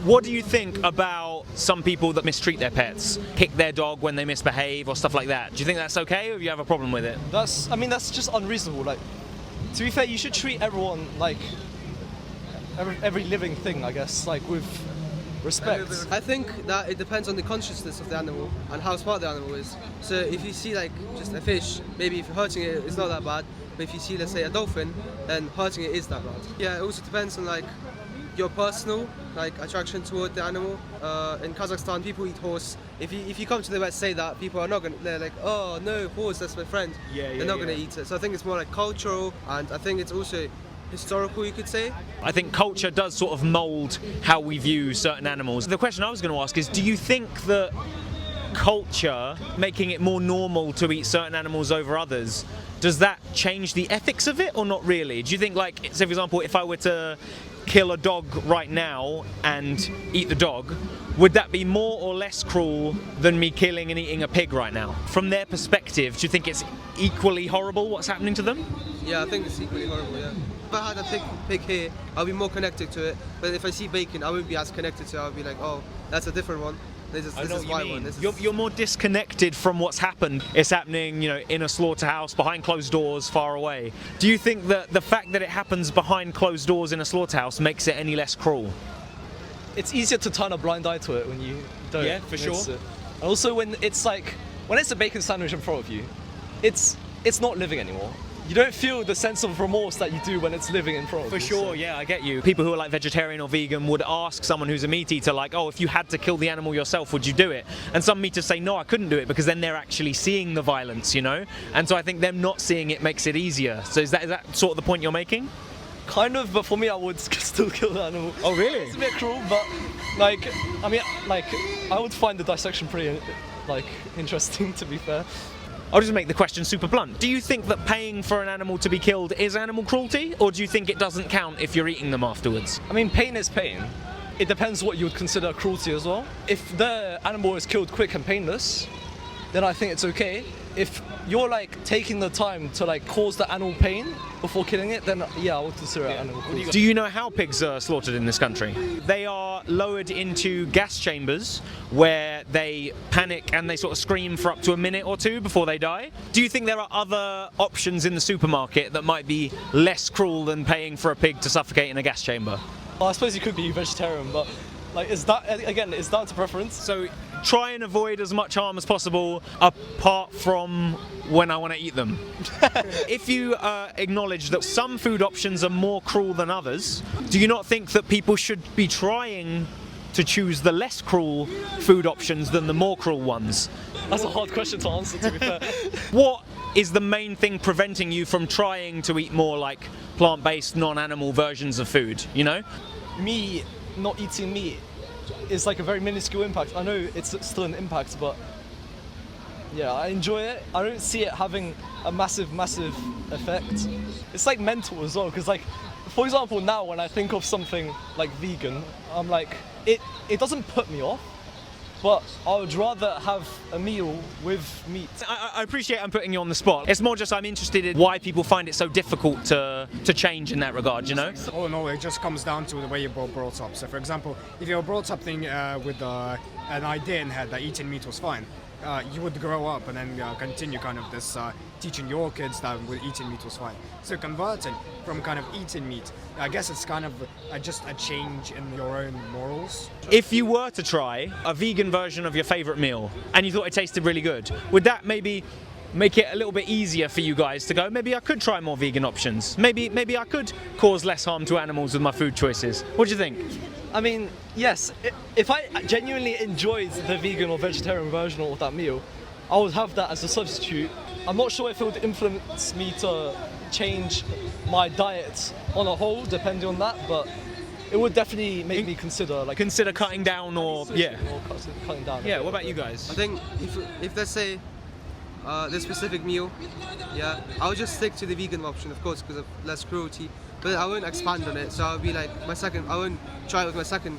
What do you think about some people that mistreat their pets, kick their dog when they misbehave or stuff like that? Do you think that's okay, or do you have a problem with it? That's just unreasonable. Like, to be fair, you should treat everyone like every living thing, I guess, like with respect. I think that it depends on the consciousness of the animal and how smart the animal is. So if you see like just a fish, maybe if you're hurting it, it's not that bad. But if you see, let's say, a dolphin, then hurting it is that bad. Yeah, it also depends on like your personal like attraction toward the animal. In Kazakhstan, people eat horse. If you come to the West, say that, people are not gonna. They're like, oh no, horse, that's my friend. They're not gonna eat it. So I think it's more like cultural, and I think it's also historical, you could say. I think culture does sort of mould how we view certain animals. The question I was going to ask is, do you think that culture, making it more normal to eat certain animals over others, does that change the ethics of it or not really? Do you think, like, say for example, if I were to kill a dog right now and eat the dog, would that be more or less cruel than me killing and eating a pig right now? From their perspective, do you think it's equally horrible what's happening to them? Yeah, I think it's equally horrible, yeah. If I had a pig here, I'll be more connected to it. But if I see bacon, I wouldn't be as connected to it. I'll be like, oh, that's a different one. This is my one. You're more disconnected from what's happened. It's happening, in a slaughterhouse, behind closed doors, far away. Do you think that the fact that it happens behind closed doors in a slaughterhouse makes it any less cruel? It's easier to turn a blind eye to it when you don't. Yeah, for sure. And also when it's a bacon sandwich in front of you, it's not living anymore. You don't feel the sense of remorse that you do when it's living in front of you. For sure, yeah, I get you. People who are like vegetarian or vegan would ask someone who's a meat eater, like, oh, if you had to kill the animal yourself, would you do it? And some meat eaters say, no, I couldn't do it, because then they're actually seeing the violence, And so I think them not seeing it makes it easier. So is that sort of the point you're making? Kind of, but for me, I would still kill the animal. Oh, really? It's a bit cruel, but I would find the dissection pretty interesting, to be fair. I'll just make the question super blunt. Do you think that paying for an animal to be killed is animal cruelty, or do you think it doesn't count if you're eating them afterwards? I mean, pain is pain. It depends what you would consider cruelty as well. If the animal is killed quick and painless, then I think it's okay. If you're taking the time to cause the animal pain before killing it, then yeah, I would consider it animal cruelty. Do you know how pigs are slaughtered in this country? They are lowered into gas chambers where they panic and they sort of scream for up to a minute or two before they die. Do you think there are other options in the supermarket that might be less cruel than paying for a pig to suffocate in a gas chamber? Well, I suppose you could be vegetarian, but it's down to preference. So try and avoid as much harm as possible apart from when I want to eat them. If you acknowledge that some food options are more cruel than others, do you not think that people should be trying to choose the less cruel food options than the more cruel ones? That's a hard question to answer, to be fair. What is the main thing preventing you from trying to eat more plant-based, non-animal versions of food, Me not eating meat is a very minuscule impact. I know it's still an impact, but yeah, I enjoy it. I don't see it having a massive effect. It's mental as well, because for example, now when I think of something like vegan, I'm it doesn't put me off, but I would rather have a meal with meat. I appreciate I'm putting you on the spot. It's more just I'm interested in why people find it so difficult to change in that regard, Oh no, it just comes down to the way you're brought up. So for example, if you're brought up with an idea in head that eating meat was fine, you would grow up and then continue this teaching your kids that eating meat was fine. So converting from eating meat, I guess it's just a change in your own morals. If you were to try a vegan version of your favourite meal and you thought it tasted really good, would that maybe make it a little bit easier for you guys to go, maybe I could try more vegan options? Maybe I could cause less harm to animals with my food choices. What do you think? I mean, yes, if I genuinely enjoyed the vegan or vegetarian version of that meal, I would have that as a substitute. I'm not sure if it would influence me to change my diet on a whole, depending on that, but it would definitely make me consider cutting down or cutting down. Yeah, what about you guys? I think if let's say the specific meal, yeah, I'll just stick to the vegan option, of course, because of less cruelty. But I won't expand on it, so I'll be I won't try it with my second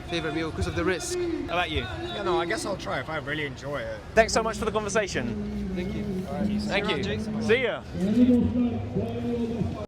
favorite meal because of the risk. How about you? Yeah, no, I guess I'll try if I really enjoy it. Thanks so much for the conversation. Thank you. Thank you. See ya.